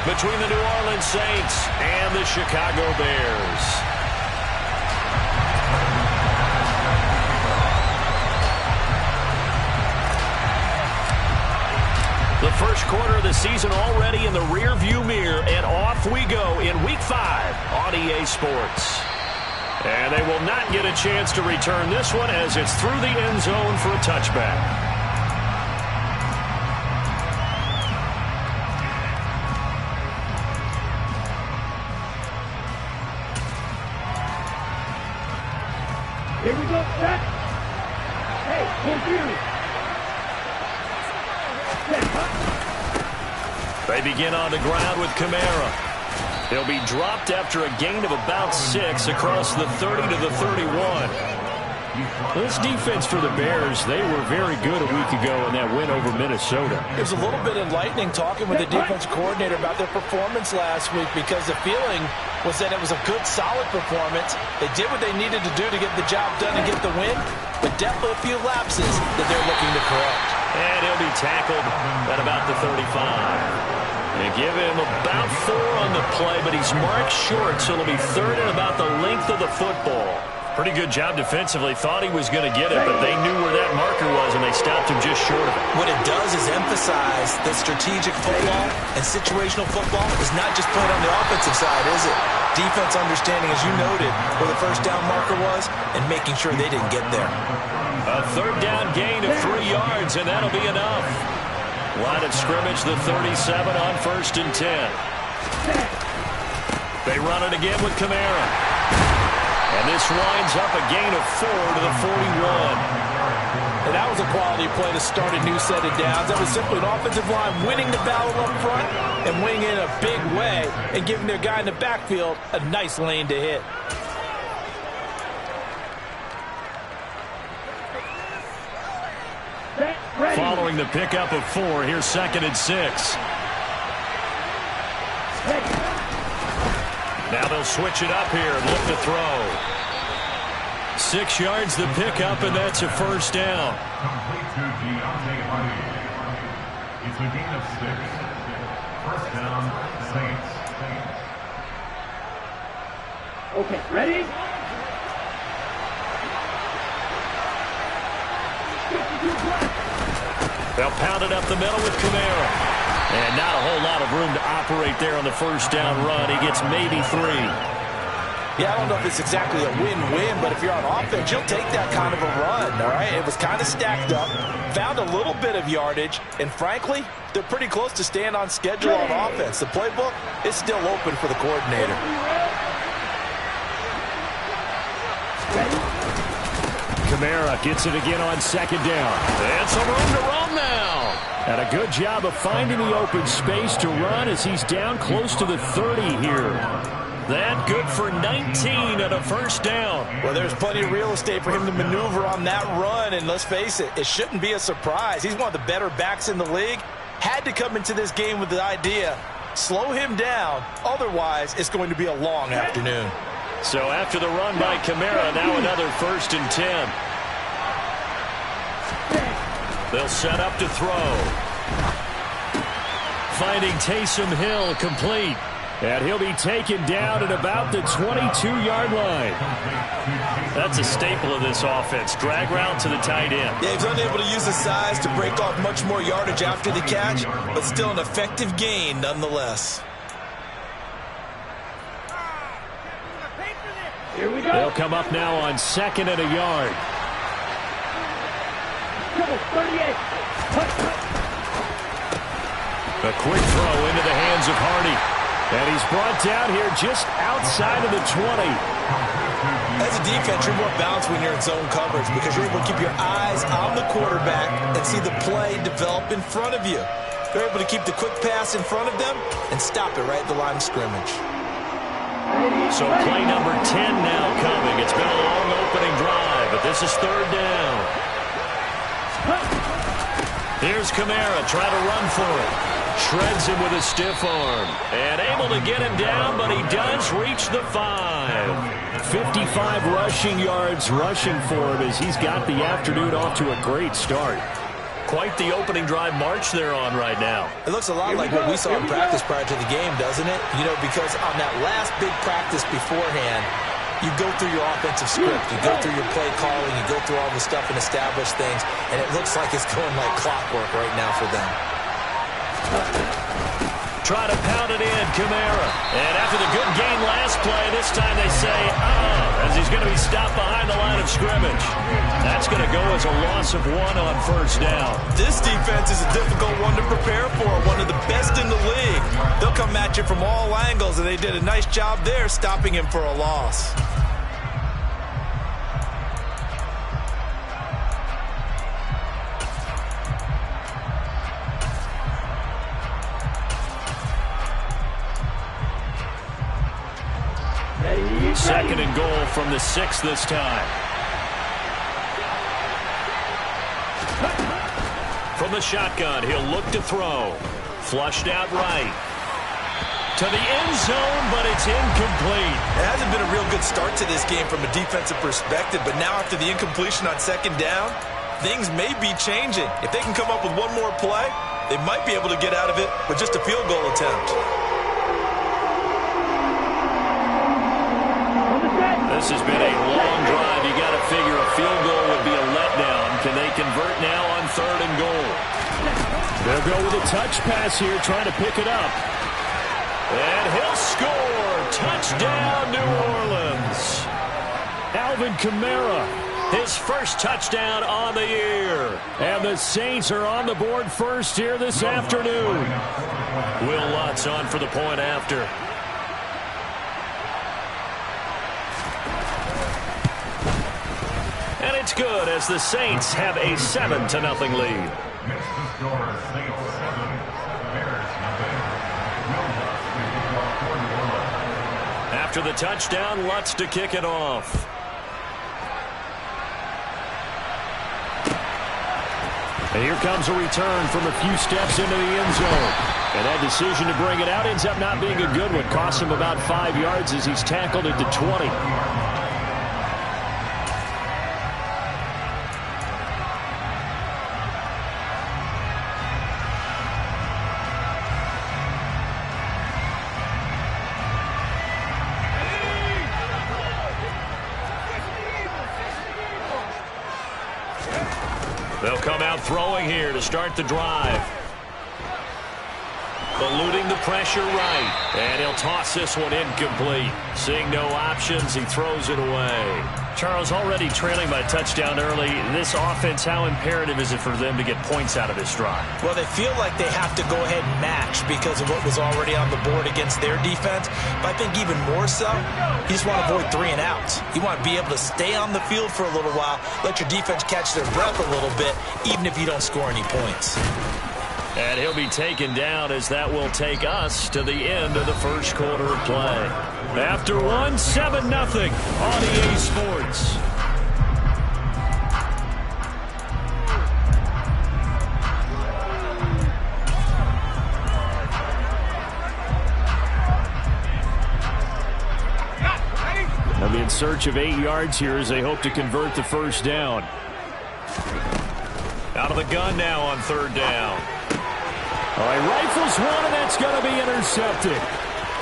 between the New Orleans Saints and the Chicago Bears. The first quarter of the season already in the rearview mirror, and off we go in Week 5 on EA Sports. And they will not get a chance to return this one as it's through the end zone for a touchback. Here we go, set. Hey, confused. They begin on the ground with Kamara. He'll be dropped after a gain of about 6 across the 30 to the 31. This defense for the Bears, they were very good a week ago in that win over Minnesota. It was a little bit enlightening talking with the defense coordinator about their performance last week because the feeling was that it was a good, solid performance. They did what they needed to do to get the job done and get the win, but definitely a few lapses that they're looking to correct. And he'll be tackled at about the 35. They give him about 4 on the play, but he's marked short, so it'll be third and about the length of the football. Pretty good job defensively. Thought he was going to get it, but they knew where that marker was, and they stopped him just short of it. What it does is emphasize that strategic football and situational football is not just played on the offensive side, is it? Defense understanding, as you noted, where the first down marker was and making sure they didn't get there. A third down gain of 3 yards, and that'll be enough. Line of scrimmage, the 37 on 1st and 10. They run it again with Kamara. And this winds up a gain of 4 to the 41. And that was a quality play to start a new set of downs. That was simply an offensive line winning the battle up front and winning in a big way and giving their guy in the backfield a nice lane to hit. Following the pickup of 4, here's 2nd and 6. Now they'll switch it up here and look to throw. 6 yards the pickup, and that's a first down. It's a gain of 6. First down, Saints. Okay, ready? They'll pound it up the middle with Kamara. And not a whole lot of room to operate there on the first down run. He gets maybe 3. Yeah, I don't know if it's exactly a win-win, but if you're on offense, you'll take that kind of a run, all right? It was kind of stacked up, found a little bit of yardage, and frankly, they're pretty close to staying on schedule on offense. The playbook is still open for the coordinator. Kamara gets it again on 2nd down. And some room to run now. And a good job of finding the open space to run as he's down close to the 30 here. That good for 19 and a first down. Well, there's plenty of real estate for him to maneuver on that run, and let's face it, it shouldn't be a surprise. He's one of the better backs in the league. Had to come into this game with the idea, slow him down, otherwise it's going to be a long afternoon. So after the run by Kamara, now another 1st and 10. They'll set up to throw. Finding Taysom Hill complete. And he'll be taken down at about the 22-yard line. That's a staple of this offense. Drag route to the tight end. Yeah, he's unable to use his size to break off much more yardage after the catch, but still an effective gain nonetheless. Here we go. They'll come up now on 2nd and a yard. 38. A quick throw into the hands of Hardy. And he's brought down here just outside of the 20. As a defense, you're more balanced when you're in zone coverage because you're able to keep your eyes on the quarterback and see the play develop in front of you. You're able to keep the quick pass in front of them and stop it right at the line of scrimmage. So play number 10 now coming. It's been a long opening drive, but this is 3rd down. Here's Kamara trying to run for it. Shreds him with a stiff arm. And able to get him down, but he does reach the 5. 55 rushing yards rushing for him as he's got the afternoon off to a great start. Quite the opening drive march they're on right now. It looks a lot like what we saw in practice prior to the game, doesn't it? You know, because on that last big practice beforehand, you go through your offensive script, you go through your play calling, you go through all the stuff and establish things, and it looks like it's going like clockwork right now for them. Try to pound it in, Kamara. And after the good game last play, this time they say, as he's going to be stopped behind the line of scrimmage. That's going to go as a loss of 1 on first down. This defense is a difficult one to prepare for, one of the best in the league. They'll come at you from all angles, and they did a nice job there stopping him for a loss. Second and goal from the 6 this time. From the shotgun, he'll look to throw. Flushed out right. To the end zone, but it's incomplete. It hasn't been a real good start to this game from a defensive perspective, but now after the incompletion on second down, things may be changing. If they can come up with one more play, they might be able to get out of it with just a field goal attempt. This has been a long drive. You got to figure a field goal would be a letdown. Can they convert now on 3rd and goal? They'll go with a touch pass here, trying to pick it up. And he'll score. Touchdown, New Orleans. Alvin Kamara, his first touchdown on the year. And the Saints are on the board first here this afternoon. Will Lutz on for the point after. And it's good as the Saints have a 7-0 lead. Next to score, Saints 7, Bears nothing. Will Lutz to kick off for New Orleans. After the touchdown, Lutz to kick it off. And here comes a return from a few steps into the end zone. And that decision to bring it out ends up not being a good one. Costs him about 5 yards as he's tackled at the 20. They'll come out throwing here to start the drive. Eluding the pressure right. And he'll toss this one incomplete. Seeing no options, he throws it away. Charles, already trailing by touchdown early. This offense, how imperative is it for them to get points out of this drive? Well, they feel like they have to go ahead and match because of what was already on the board against their defense. But I think even more so, you just want to avoid 3 and outs. You want to be able to stay on the field for a little while, let your defense catch their breath a little bit, even if you don't score any points. And he'll be taken down as that will take us to the end of the first quarter of play. After 7-0 on EA Sports. They'll be in search of 8 yards here as they hope to convert the first down. Out of the gun now on 3rd down. All right, rifles one, and that's going to be intercepted.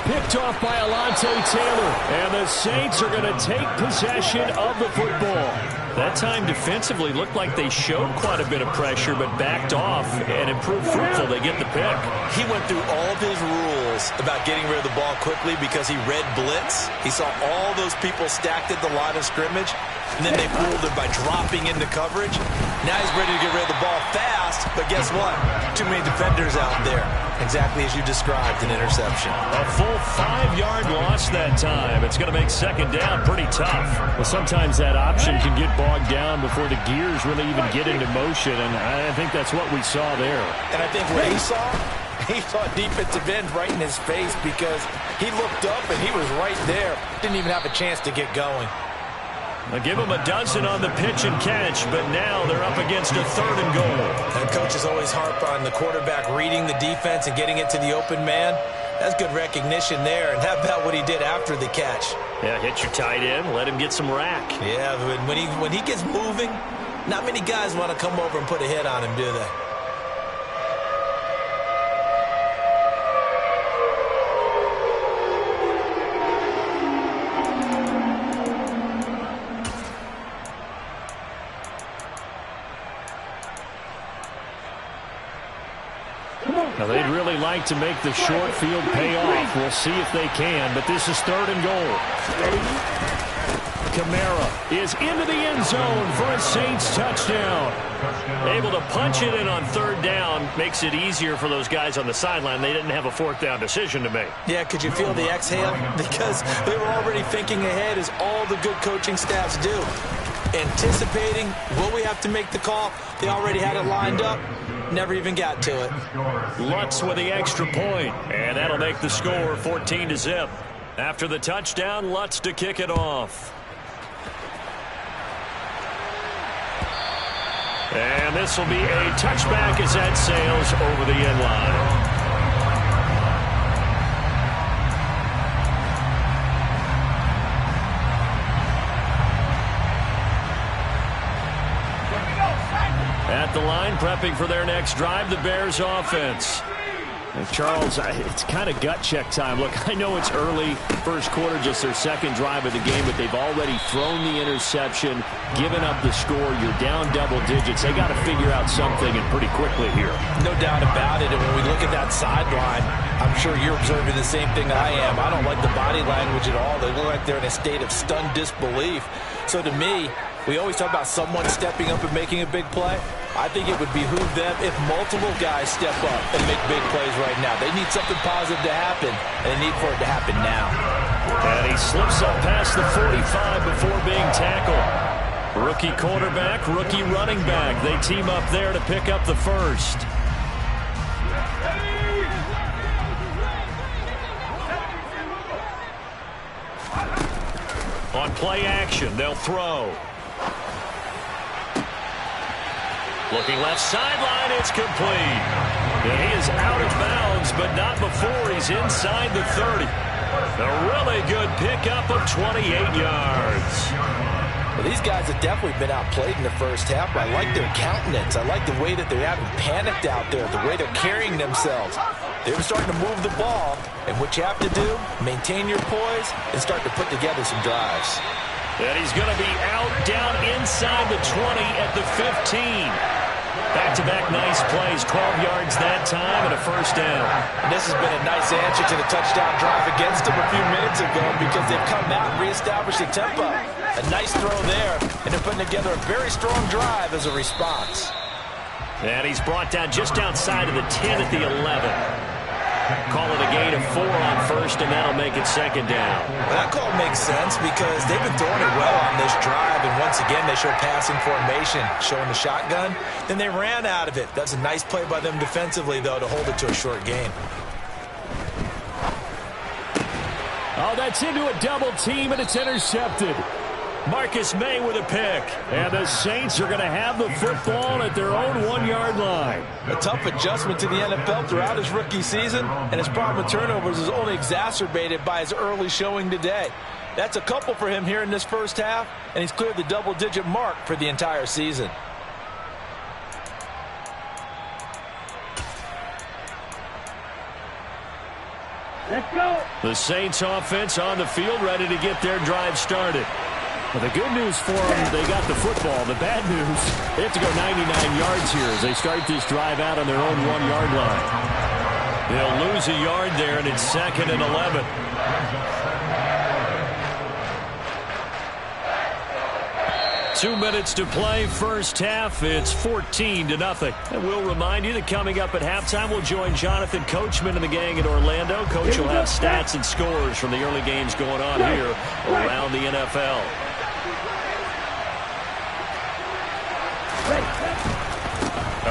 Picked off by Alontae Taylor. And the Saints are going to take possession of the football. That time defensively looked like they showed quite a bit of pressure, but backed off and improved fruitful. They get the pick. He went through all of his rules about getting rid of the ball quickly because he read blitz. He saw all those people stacked at the line of scrimmage, and then they fooled him by dropping into coverage. Now he's ready to get rid of the ball fast, but guess what? Too many defenders out there. Exactly as you described, an interception. A full 5-yard loss that time. It's going to make second down pretty tough. Well, sometimes that option can get bogged down before the gears really even get into motion, and I think that's what we saw there. And I think what he saw defensive end right in his face because he looked up and he was right there. Didn't even have a chance to get going. They'll give him a dozen on the pitch and catch, but now they're up against a 3rd and goal. And coaches always harp on the quarterback reading the defense and getting it to the open man. That's good recognition there. And how about what he did after the catch? Yeah, hit your tight end, let him get some rack. Yeah, when he gets moving, Not many guys want to come over and put a hit on him, do they? Now, they'd really like to make the short field pay off. We'll see if they can, but this is 3rd and goal. Kamara is into the end zone for a Saints touchdown. Able to punch it in on 3rd down. Makes it easier for those guys on the sideline. They didn't have a 4th down decision to make. Yeah, could you feel the exhale? Because they were already thinking ahead, as all the good coaching staffs do. Anticipating, will we have to make the call? They already had it lined up. Never even got to it. Lutz with the extra point, and that'll make the score 14-0. After the touchdown, Lutz to kick it off. And this will be a touchback as that sails over the end line. At the line, prepping for their next drive, the Bears offense. And Charles, it's kind of gut check time. Look, I know it's early, first quarter, just their 2nd drive of the game, but they've already thrown the interception, given up the score. You're down double digits. They got to figure out something, and pretty quickly here. No doubt about it. And when we look at that sideline, I'm sure you're observing the same thing I am. I don't like the body language at all. They look like they're in a state of stunned disbelief. So to me, we always talk about someone stepping up and making a big play. I think it would behoove them if multiple guys step up and make big plays right now. They need something positive to happen, and they need for it to happen now. And he slips up past the 45 before being tackled. Rookie quarterback, rookie running back. They team up there to pick up the first. On play action, they'll throw. Looking left sideline, it's complete. And he is out of bounds, but not before he's inside the 30. A really good pickup of 28 yards. Well, these guys have definitely been outplayed in the first half. I like their countenance. I like the way that they haven't panicked out there, the way they're carrying themselves. They're starting to move the ball, and what you have to do, maintain your poise and start to put together some drives. And he's going to be out down inside the 20 at the 15. Back-to-back nice plays, 12 yards that time and a first down. And this has been a nice answer to the touchdown drive against them a few minutes ago, because they've come out and reestablished the tempo. A nice throw there, and they're putting together a very strong drive as a response. And he's brought down just outside of the 10 at the 11. Call it a gain of 4 on first, and that'll make it 2nd down. Well, that call makes sense because they've been throwing it well on this drive, and once again they show passing formation, showing the shotgun. Then they ran out of it. That's a nice play by them defensively, though, to hold it to a short gain. Oh, that's into a double team, and it's intercepted. Marcus May with a pick. And the Saints are going to have the football at their own 1-yard line. A tough adjustment to the NFL throughout his rookie season, and his problem with turnovers is only exacerbated by his early showing today. That's a couple for him here in this first half, and he's cleared the double-digit mark for the entire season. Let's go. The Saints offense on the field, ready to get their drive started. Well, the good news for them, they got the football. The bad news, they have to go 99 yards here as they start this drive out on their own 1-yard line. They'll lose a yard there, and it's 2nd and 11. Two minutes to play, first half. It's 14-0. And we'll remind you that coming up at halftime, we'll join Jonathan Coachman and the gang in Orlando. Coach will have stats and scores from the early games going on here around the NFL.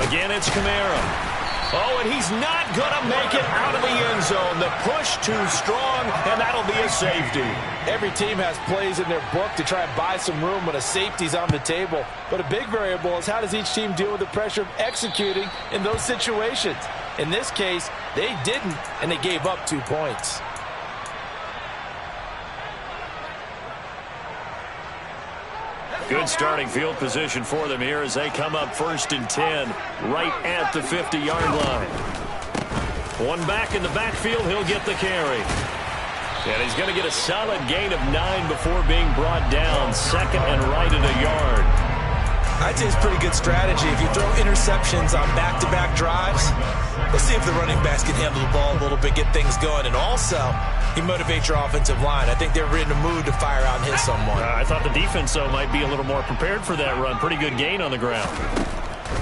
Again, it's Kamara. Oh, and he's not going to make it out of the end zone. The push too strong, and that'll be a safety. Every team has plays in their book to try and buy some room when a safety's on the table. But a big variable is how does each team deal with the pressure of executing in those situations. In this case, they didn't, and they gave up 2 points. Good starting field position for them here as they come up 1st and 10 right at the 50-yard line. One back in the backfield, he'll get the carry. And he's going to get a solid gain of 9 before being brought down. 2nd and right at a yard. I'd say it's pretty good strategy. If you throw interceptions on back-to-back drives, let's see if the running backs can handle the ball a little bit, get things going. And also, he motivates your offensive line. I think they're in the mood to fire out and hit someone. I thought the defense, though, might be a little more prepared for that run. Pretty good gain on the ground.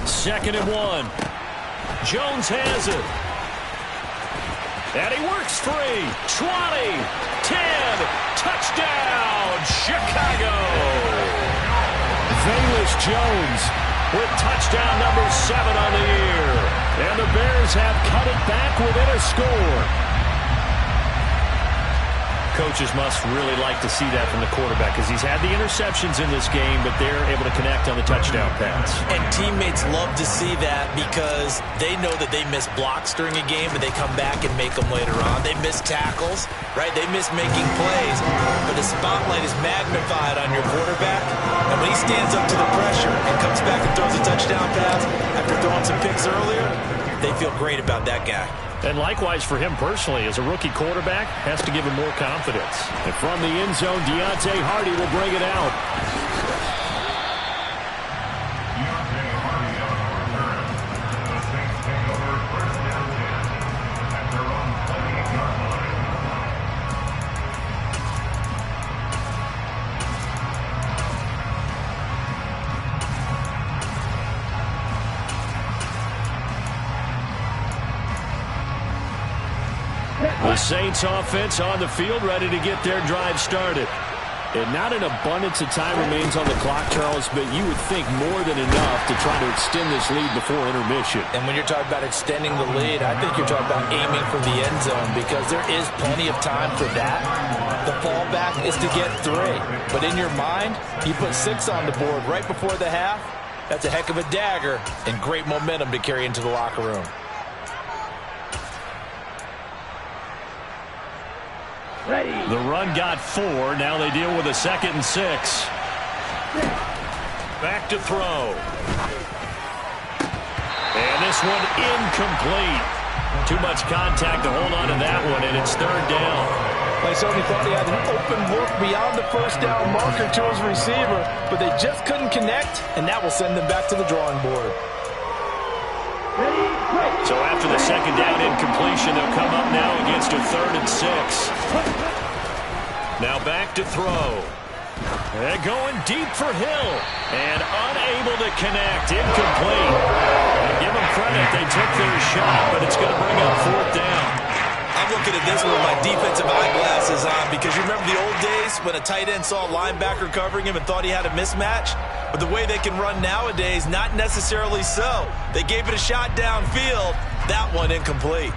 2nd and 1. Jones has it. And he works free. 20, 10, touchdown, Chicago. Velus Jones with touchdown number 7 on the year. And the Bears have cut it back within a score. Coaches must really like to see that from the quarterback because he's had the interceptions in this game, but they're able to connect on the touchdown pass. And teammates love to see that because they know that they miss blocks during a game, but they come back and make them later on. They miss tackles, right? They miss making plays, but the spotlight is magnified on your quarterback. And when he stands up to the pressure and comes back and throws a touchdown pass after throwing some picks earlier, they feel great about that guy. And likewise for him personally, as a rookie quarterback, has to give him more confidence. And from the end zone, Deontay Hardy will bring it out. Deontay Hardy on the return. The Saints take over 1st and 10 at their own 28-yard line. The Saints offense on the field, ready to get their drive started. And not an abundance of time remains on the clock, Charles, but you would think more than enough to try to extend this lead before intermission. And when you're talking about extending the lead, I think you're talking about aiming for the end zone because there is plenty of time for that. The fallback is to get 3. But in your mind, you put 6 on the board right before the half. That's a heck of a dagger and great momentum to carry into the locker room. Ready. The run got 4. Now they deal with a 2nd and 6. Back to throw. And this one incomplete. Too much contact to hold on to that one, and it's 3rd down. They certainly thought he had an open look beyond the 1st down marker to his receiver, but they just couldn't connect, and that will send them back to the drawing board. Ready. Break. So after the 2nd down incompletion, they'll come up now against a 3rd and 6. Now back to throw. And going deep for Hill. And unable to connect. Incomplete. And give them credit. They took their shot, but it's going to bring up 4th down. I'm looking at this with my defensive eyeglasses on because you remember the old days when a tight end saw a linebacker covering him and thought he had a mismatch? But the way they can run nowadays, not necessarily so. They gave it a shot downfield. That one incomplete.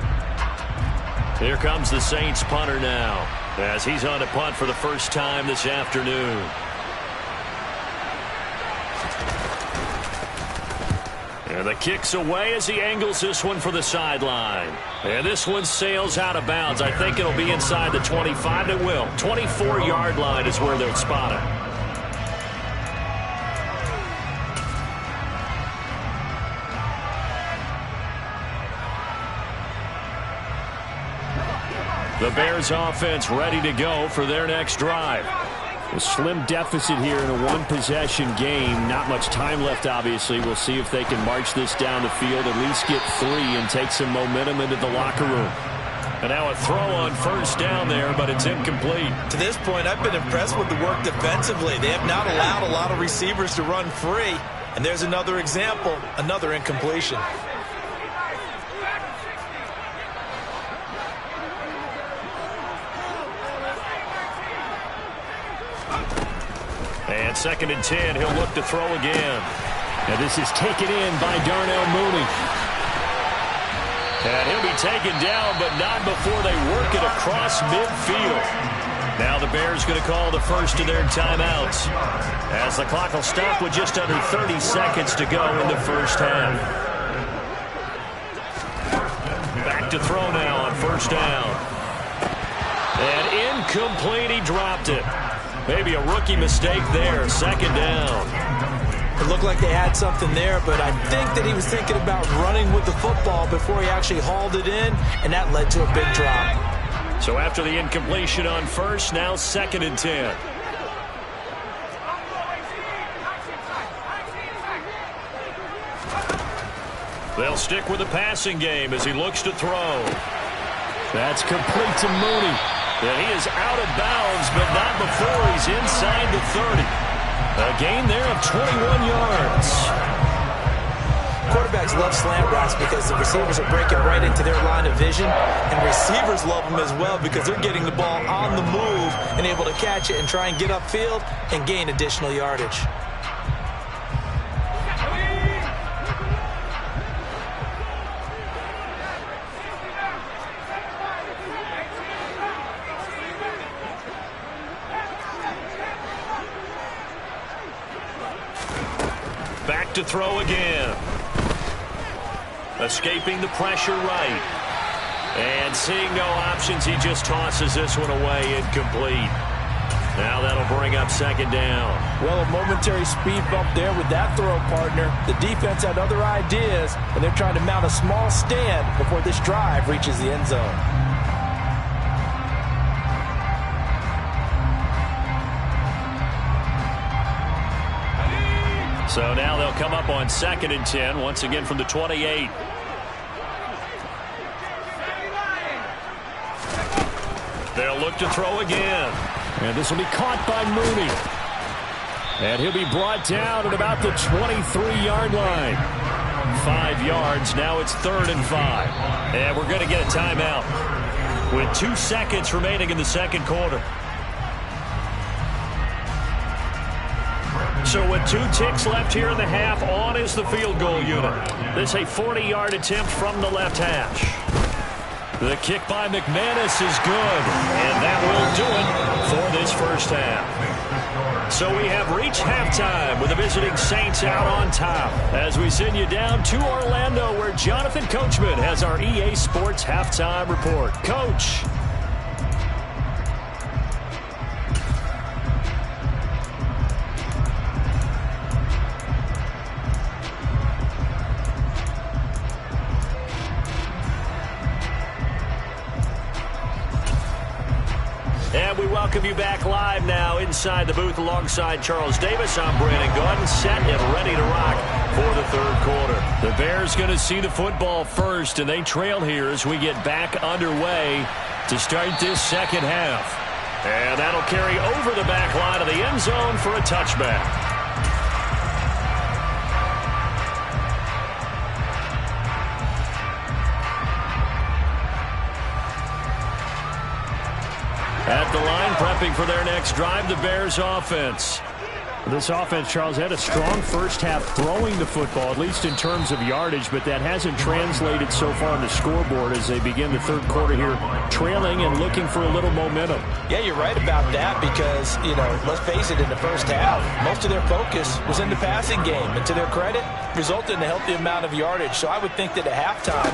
Here comes the Saints punter now as he's on to punt for the first time this afternoon. And the kick's away as he angles this one for the sideline. And this one sails out of bounds. I think it'll be inside the 25. It will. 24-yard line is where they'll spot it. The Bears offense ready to go for their next drive. A slim deficit here in a one-possession game. Not much time left, obviously. We'll see if they can march this down the field, at least get 3 and take some momentum into the locker room. And now a throw on 1st down there, but it's incomplete. To this point, I've been impressed with the work defensively. They have not allowed a lot of receivers to run free. And there's another example, another incompletion. And 2nd and 10, he'll look to throw again. Now this is taken in by Darnell Mooney. And he'll be taken down, but not before they work it across midfield. Now the Bears going to call the first of their timeouts, as the clock will stop with just under 30 seconds to go in the first half. Back to throw now on 1st down. And incomplete, he dropped it. Maybe a rookie mistake there. Second down. It looked like they had something there, but I think that he was thinking about running with the football before he actually hauled it in, and that led to a big drop. So after the incompletion on first, now 2nd and 10. They'll stick with the passing game as he looks to throw. That's complete to Mooney. And he is out of bounds, but not before he's inside the 30. A gain there of 21 yards. Quarterbacks love slant routes because the receivers are breaking right into their line of vision, and receivers love them as well because they're getting the ball on the move and able to catch it and try and get upfield and gain additional yardage. Back to throw again. Escaping the pressure right. And seeing no options, he just tosses this one away, incomplete. Now that'll bring up 2nd down. Well, a momentary speed bump there with that throw, partner. The defense had other ideas, and they're trying to mount a small stand before this drive reaches the end zone. So now they'll come up on 2nd and 10, once again from the 28. They'll look to throw again. And this will be caught by Mooney. And he'll be brought down at about the 23-yard line. 5 yards. Now it's 3rd and 5. And we're going to get a timeout with 2 seconds remaining in the 2nd quarter. So with 2 ticks left here in the half, on is the field goal unit. This is a 40-yard attempt from the left hash. The kick by McManus is good, and that will do it for this first half. So we have reached halftime with the visiting Saints out on top as we send you down to Orlando where Jonathan Coachman has our EA Sports halftime report. Coach. And we welcome you back live now inside the booth alongside Charles Davis. I'm Brandon Gaudin, set and ready to rock for the 3rd quarter. The Bears going to see the football first, and they trail here as we get back underway to start this 2nd half. And that'll carry over the back line of the end zone for a touchback. At the line, prepping for their next drive, the Bears offense. This offense, Charles, had a strong first half throwing the football, at least in terms of yardage, but that hasn't translated so far on the scoreboard as they begin the 3rd quarter here, trailing and looking for a little momentum. Yeah, you're right about that because, let's face it, in the first half, most of their focus was in the passing game, and to their credit, resulted in a healthy amount of yardage. So I would think that at halftime,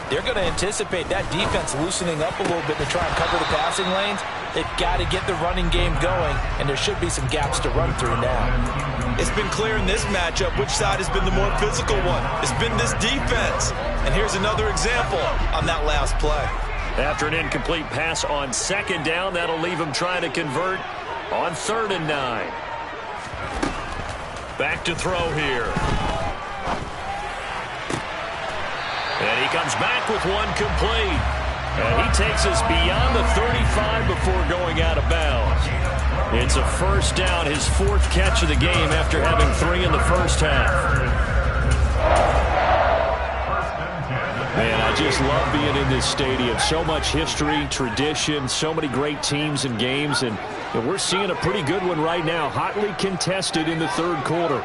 they're going to anticipate that defense loosening up a little bit to try and cover the passing lanes. They've got to get the running game going, and there should be some gaps to run through now. It's been clear in this matchup which side has been the more physical one. It's been this defense. And here's another example on that last play. After an incomplete pass on 2nd down, that'll leave him trying to convert on 3rd and 9. Back to throw here. And he comes back with one complete. And he takes us beyond the 35 before going out of bounds. It's a first down, his 4th catch of the game after having 3 in the first half. Man, I just love being in this stadium. So much history, tradition, so many great teams and games. And we're seeing a pretty good one right now, hotly contested in the 3rd quarter.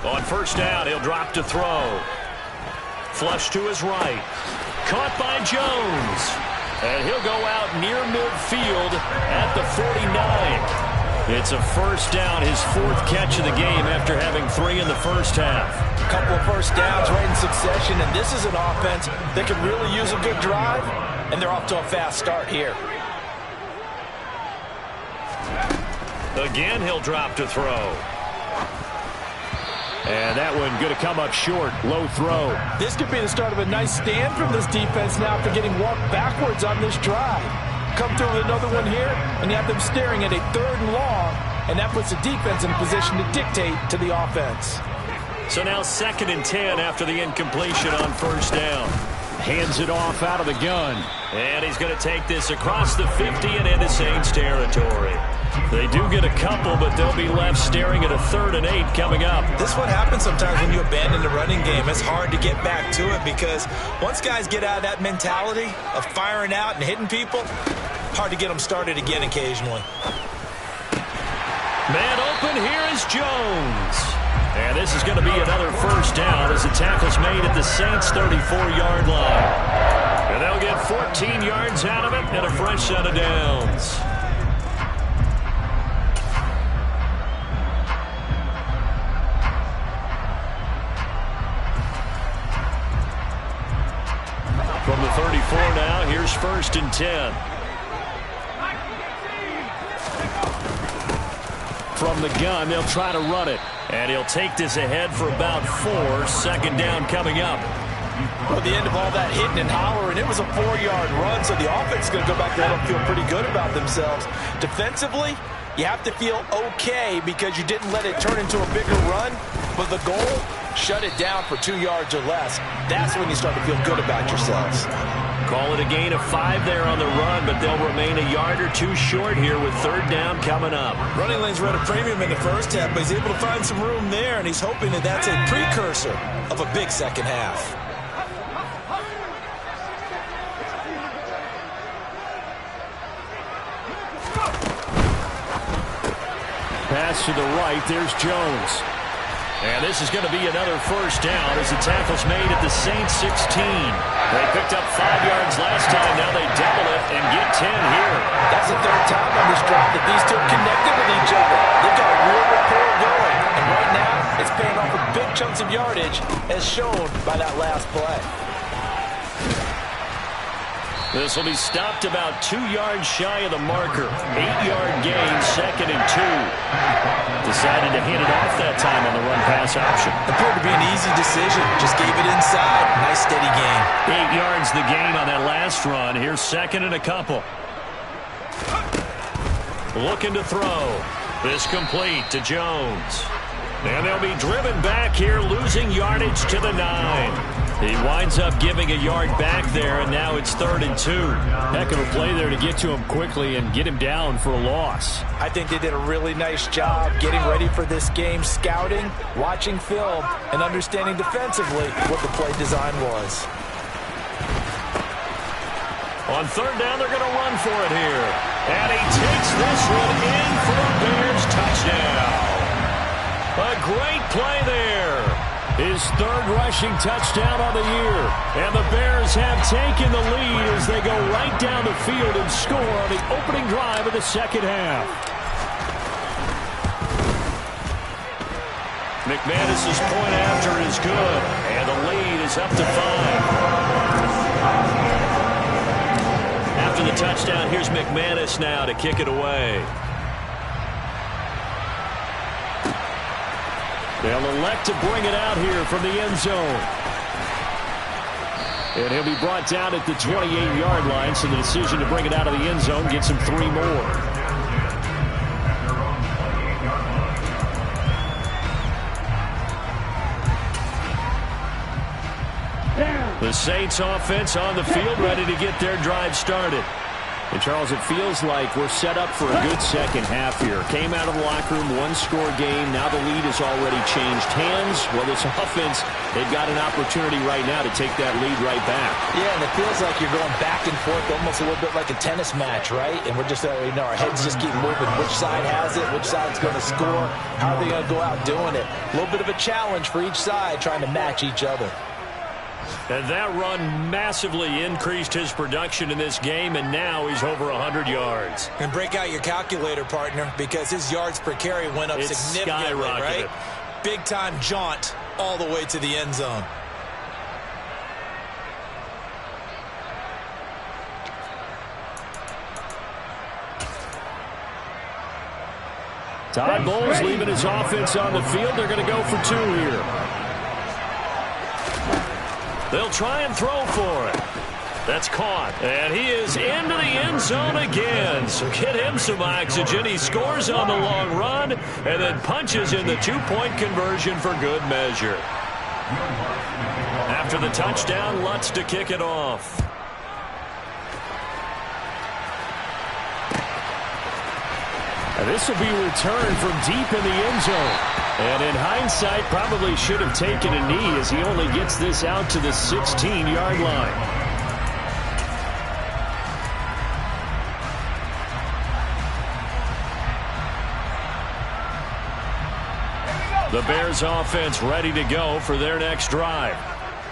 On first down, he'll drop to throw. Flush to his right. Caught by Jones. And he'll go out near midfield at the 49. It's a first down, his 4th catch of the game after having 3 in the first half. A couple of first downs right in succession, and this is an offense that could really use a good drive, and they're off to a fast start here. Again, he'll drop to throw. And that one going to come up short. Low throw. This could be the start of a nice stand from this defense now after getting walked backwards on this drive. Come through with another one here, and you have them staring at a 3rd and long, and that puts the defense in a position to dictate to the offense. So now 2nd and 10 after the incompletion on first down. Hands it off out of the gun. And he's going to take this across the 50 and into Saints territory. They do get a couple, but they'll be left staring at a 3rd and 8 coming up. This is what happens sometimes when you abandon the running game. It's hard to get back to it because once guys get out of that mentality of firing out and hitting people, hard to get them started again occasionally. Man open, here is Jones. And this is going to be another first down as the tackle's made at the Saints' 34-yard line. And they'll get 14 yards out of it and a fresh set of downs. From the 34 now, here's 1st and 10. From the gun, they'll try to run it. And he'll take this ahead for about 4. 2nd down coming up. Well, at the end of all that hitting and hollering, it was a 4-yard run, so the offense is going to go back there and feel pretty good about themselves. Defensively, you have to feel okay because you didn't let it turn into a bigger run, but the goal, shut it down for 2 yards or less. That's when you start to feel good about yourselves. Call it a gain of 5 there on the run, but they'll remain a yard or 2 short here with 3rd down coming up. Running lanes were at a premium in the first half, but he's able to find some room there, and he's hoping that that's a precursor of a big second half. Pass to the right, there's Jones. And this is going to be another first down as the tackle's made at the Saints 16. They picked up 5 yards last time. Now they double it and get 10 here. That's the 3rd time on this drive that these two connected with each other. They've got a real rapport going. And right now, it's paying off with big chunks of yardage as shown by that last play. This will be stopped about 2 yards shy of the marker. 8-yard gain, 2nd and 2. Decided to hand it off that time on the run-pass option. Appeared to be an easy decision. Just gave it inside. Nice steady gain. 8 yards the gain on that last run. Here's 2nd and a couple. Looking to throw. This complete to Jones. And they'll be driven back here, losing yardage to the 9. He winds up giving a yard back there, and now it's 3rd and 2. Heck of a play there to get to him quickly and get him down for a loss. I think they did a really nice job getting ready for this game, scouting, watching film, and understanding defensively what the play design was. On 3rd down, they're going to run for it here. And he takes this one in for a Bears touchdown. A great play there. His 3rd rushing touchdown on the year. And the Bears have taken the lead as they go right down the field and score on the opening drive of the 2nd half. McManus's point after is good. And the lead is up to 5. After the touchdown, here's McManus now to kick it away. They'll elect to bring it out here from the end zone. And he'll be brought down at the 28-yard line, so the decision to bring it out of the end zone gets him 3 more. The Saints offense on the field, ready to get their drive started. And, Charles, it feels like we're set up for a good second half here. Came out of the locker room, 1-score game. Now the lead has already changed hands. Well, this offense, they've got an opportunity right now to take that lead right back. Yeah, and it feels like you're going back and forth almost a little bit like a tennis match, right? And we're just, our heads just keep moving. Which side has it? Which side's going to score? How are they going to go out doing it? A little bit of a challenge for each side trying to match each other. And that run massively increased his production in this game, and now he's over 100 yards. And break out your calculator, partner, because his yards per carry went up significantly, right? Big-time jaunt all the way to the end zone. Todd Bowles leaving his offense on the field. They're going to go for 2 here. They'll try and throw for it. That's caught. And he is into the end zone again. So get him some oxygen. He scores on the long run and then punches in the 2-point conversion for good measure. After the touchdown, Lutz to kick it off. And this will be returned from deep in the end zone. And in hindsight, probably should have taken a knee as he only gets this out to the 16-yard line. The Bears offense ready to go for their next drive.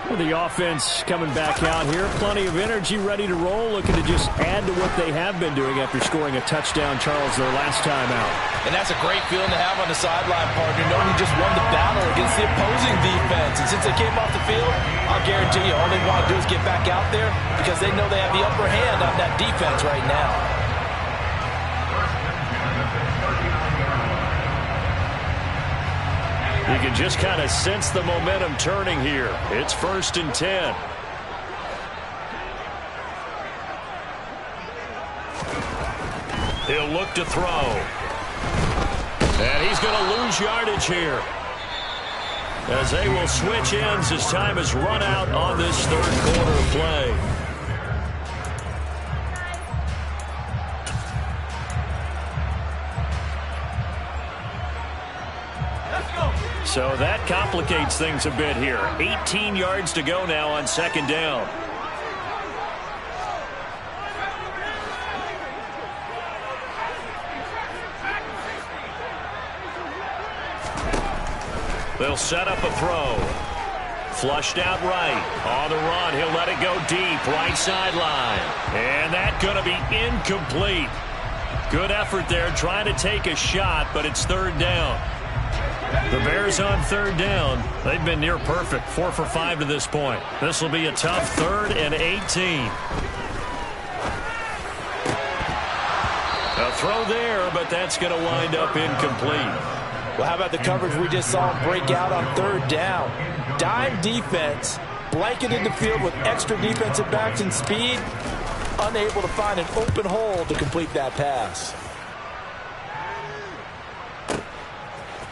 Well, the offense coming back out here. Plenty of energy, ready to roll, looking to just add to what they have been doing after scoring a touchdown, Charles, their last time out. And that's a great feeling to have on the sideline, partner, knowing you just won the battle against the opposing defense. And since they came off the field, I'll guarantee you all they want to do is get back out there because they know they have the upper hand on that defense right now. You can just kind of sense the momentum turning here. It's 1st and 10. He'll look to throw. And he's going to lose yardage here, as they will switch ends as time has run out on this third quarter play. So that complicates things a bit here. 18 yards to go now on 2nd down. They'll set up a throw. Flushed out right. On the run, he'll let it go deep. Right sideline. And that's going to be incomplete. Good effort there trying to take a shot, but it's 3rd down. The Bears on 3rd down. They've been near perfect. 4 for 5 to this point. This will be a tough 3rd and 18. A throw there, but that's going to wind up incomplete. Well, how about the coverage we just saw him break out on 3rd down? Dime defense, blanketed the field with extra defensive backs and speed, unable to find an open hole to complete that pass.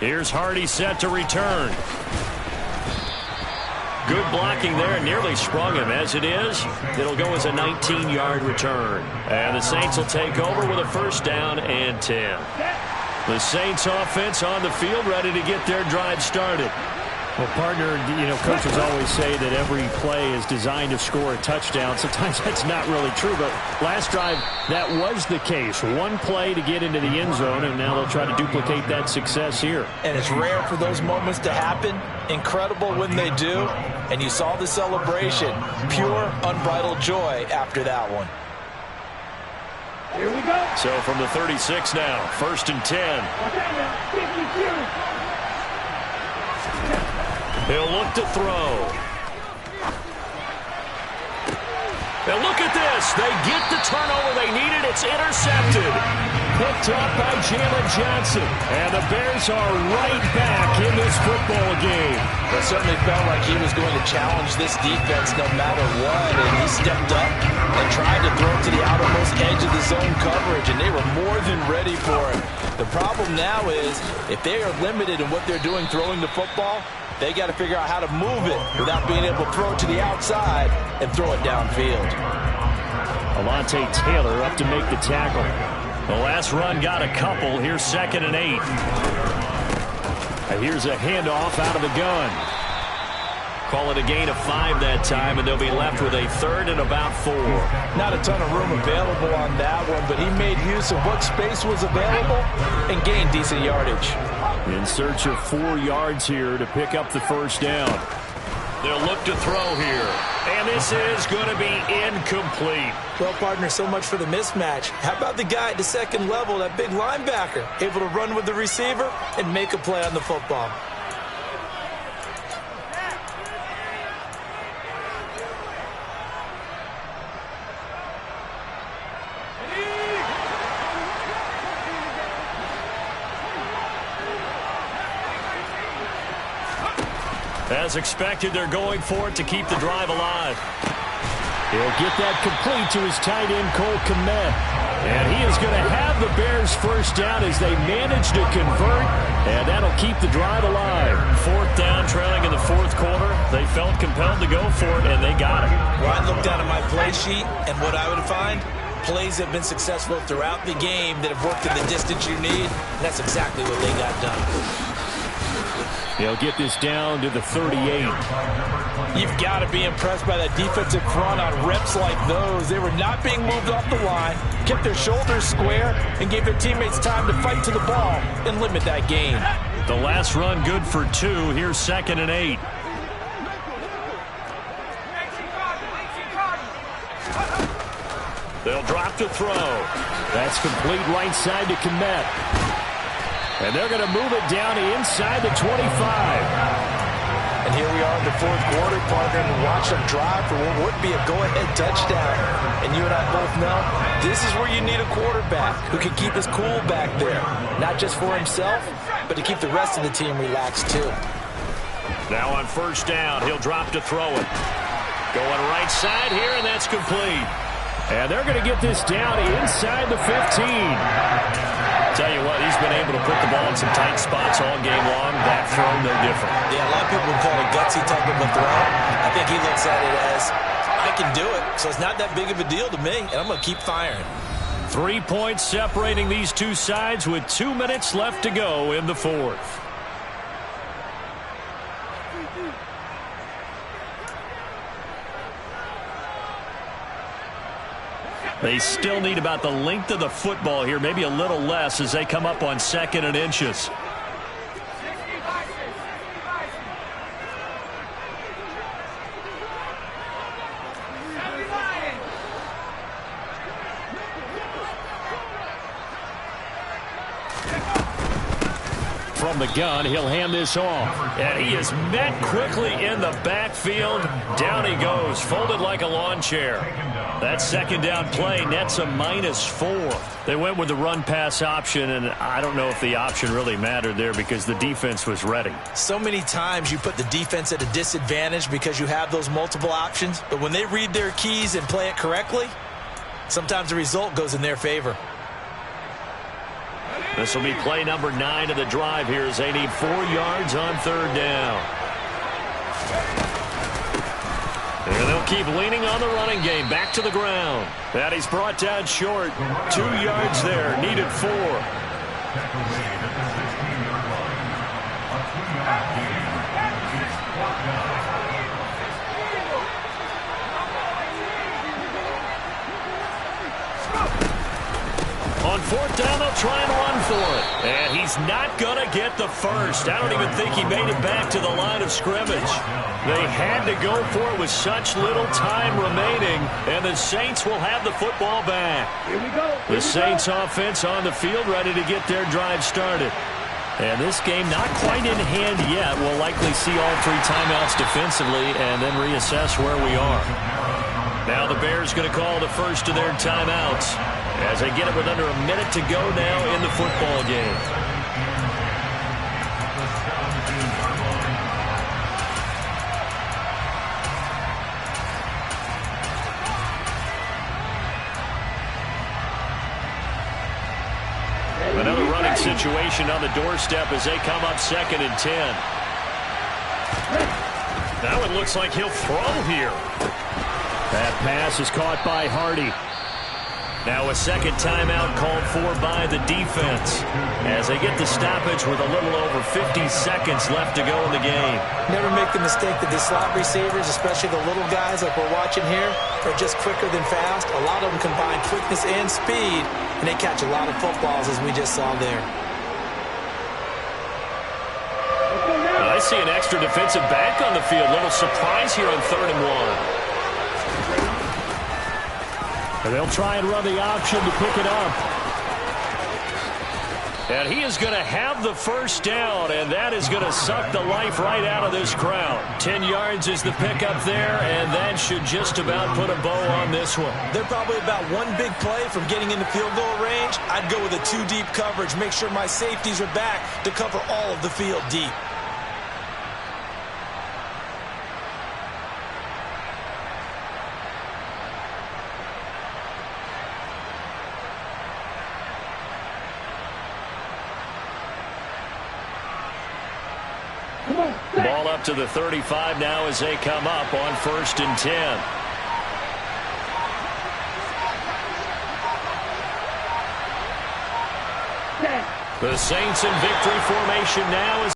Here's Hardy set to return. Good blocking there, nearly sprung him. As it is, it'll go as a 19-yard return. And the Saints will take over with a 1st down and 10. The Saints offense on the field, ready to get their drive started. Well, partner, you know, coaches always say that every play is designed to score a touchdown. Sometimes that's not really true, but last drive, that was the case. One play to get into the end zone, and now they'll try to duplicate that success here. And it's rare for those moments to happen. Incredible when they do. And you saw the celebration. Pure, unbridled joy after that one. Here we go. So from the 36 now, 1st and 10. He'll look to throw. Now look at this. They get the turnover they needed. It's intercepted. Picked up by Jalen Johnson. And the Bears are right back in this football game. It certainly felt like he was going to challenge this defense no matter what. And he stepped up and tried to throw it to the outermost edge of the zone coverage. And they were more than ready for it. The problem now is if they are limited in what they're doing throwing the football, they got to figure out how to move it without being able to throw it to the outside and throw it downfield. Alontae Taylor up to make the tackle. The last run got a couple. Here's 2nd and 8. Here's a handoff out of the gun. Call it a gain of 5 that time, and they'll be left with a 3rd and about 4. Not a ton of room available on that one, but he made use of what space was available and gained decent yardage. In search of 4 yards here to pick up the 1st down. They'll look to throw here. And this is going to be incomplete. Well, partner, so much for the mismatch. How about the guy at the second level, that big linebacker, able to run with the receiver and make a play on the football? As expected, they're going for it to keep the drive alive. He'll get that complete to his tight end, Cole Kmet. And he is going to have the Bears first down as they manage to convert, and that'll keep the drive alive. Fourth down, trailing in the fourth quarter. They felt compelled to go for it, and they got it. Well, I looked down at my play sheet, and what I would find, plays have been successful throughout the game that have worked in the distance you need, and that's exactly what they got done. They'll get this down to the 38. You've got to be impressed by that defensive front on reps like those. They were not being moved off the line, kept their shoulders square, and gave their teammates time to fight to the ball and limit that gain. The last run good for 2. Here's 2nd and 8. They'll drop to throw. That's complete right side to Kmet. And they're going to move it down inside the 25. And here we are in the fourth quarter, partner, and watch them drive for what would be a go-ahead touchdown. And you and I both know this is where you need a quarterback who can keep his cool back there. Not just for himself, but to keep the rest of the team relaxed too. Now on first down, he'll drop to throw it. Going right side here, and that's complete. And they're going to get this down inside the 15. Tell you what, he's been able to put the ball in some tight spots all game long. That throw, no different. Yeah, a lot of people would call it a gutsy type of a throw. I think he looks at it as, I can do it, so it's not that big of a deal to me, and I'm going to keep firing. 3 points separating these two sides with 2 minutes left to go in the fourth. They still need about the length of the football here, maybe a little less as they come up on 2nd and inches. From the gun, he'll hand this off. And he is met quickly in the backfield. Down he goes, folded like a lawn chair. That 2nd down play nets a -4. They went with the run-pass option, and I don't know if the option really mattered there because the defense was ready. So many times you put the defense at a disadvantage because you have those multiple options, but when they read their keys and play it correctly, sometimes the result goes in their favor. This will be play number 9 of the drive here as they need 4 yards on 3rd down. And they'll keep leaning on the running game. Back to the ground. And he's brought down short. 2 yards there. Needed 4. On 4th down, they'll try and run for it. And he's not going to get the first. I don't even think he made it back to the line of scrimmage. They had to go for it with such little time remaining, and the Saints will have the football back. Here we go. The Saints offense on the field ready to get their drive started. And this game not quite in hand yet. We'll likely see all 3 timeouts defensively and then reassess where we are. Now the Bears going to call the first of their timeouts as they get it with under a minute to go now in the football game. Another running situation on the doorstep as they come up 2nd and 10. Now it looks like he'll throw here. That pass is caught by Hardy. Now a second timeout called for by the defense as they get the stoppage with a little over 50 seconds left to go in the game. Never make the mistake that the slot receivers, especially the little guys like we're watching here, are just quicker than fast. A lot of them combine quickness and speed, and they catch a lot of footballs as we just saw there. This see an extra defensive back on the field. Little surprise here on 3rd and 1. And they'll try and run the option to pick it up. And he is going to have the first down, and that is going to suck the life right out of this crowd. 10 yards is the pickup there, and that should just about put a bow on this one. They're probably about one big play from getting into field goal range. I'd go with a 2-deep coverage. Make sure my safeties are back to cover all of the field deep. Ball up to the 35 now as they come up on 1st and 10. The Saints in victory formation now as